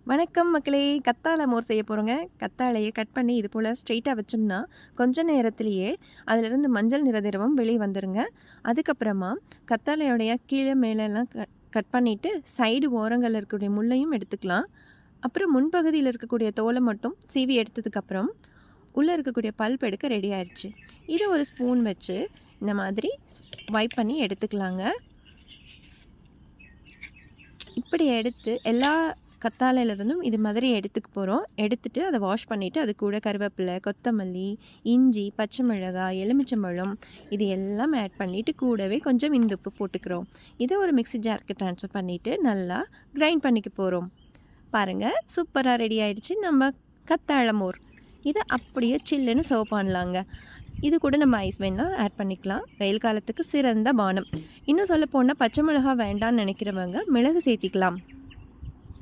வணக்கம் மக்களே! கத்தாழை மோர் செய்ய போகிறோங்க. கத்தாழைய கட் பண்ணி இது போல் ஸ்ட்ரெயிட்டாக வச்சோம்னா, கொஞ்ச நேரத்திலேயே அதிலிருந்து மஞ்சள் நிற திரவம் வெளியே வந்துருங்க. அதுக்கப்புறமா கத்தாழையோடைய கீழே மேலெல்லாம் கட் பண்ணிவிட்டு சைடு ஓரங்களில் இருக்கக்கூடிய முள்ளையும் எடுத்துக்கலாம். அப்புறம் முன்பகுதியில் இருக்கக்கூடிய தோலை மட்டும் சீவி எடுத்ததுக்கப்புறம் உள்ளே இருக்கக்கூடிய பல்ப் எடுக்க ரெடி ஆயிடுச்சு. இது ஒரு ஸ்பூன் வச்சு இந்த மாதிரி வைப் பண்ணி எடுத்துக்கலாங்க. இப்படி எடுத்து எல்லா கத்தாழையிலிருந்தும் இது மாதிரி எடுத்துக்க போகிறோம். எடுத்துகிட்டு அதை வாஷ் பண்ணிவிட்டு அது கூட கருவேப்பிலை, கொத்தமல்லி, இஞ்சி, பச்சை மிளகாய், எலுமிச்சம்பழம் இது எல்லாம் ஆட் பண்ணிவிட்டு கூடவே கொஞ்சம் இந்துப்பு போட்டுக்கிறோம். இதை ஒரு மிக்ஸி ஜாருக்கு ட்ரான்ஸ்ஃபர் பண்ணிவிட்டு நல்லா கிரைண்ட் பண்ணிக்க போகிறோம். பாருங்கள், சூப்பராக ரெடி ஆகிடுச்சு நம்ம கத்தாழை மோர். இதை அப்படியே சில்லுன்னு சர்வ் பண்ணலாங்க. இது கூட நம்ம ஐஸ் வேணால் ஆட் பண்ணிக்கலாம். வெயில் காலத்துக்கு சிறந்த பானம். இன்னும் சொல்ல போனால் பச்சை மிளகாய் வேண்டான்னு நினைக்கிறவங்க மிளகு சேர்த்திக்கலாம்.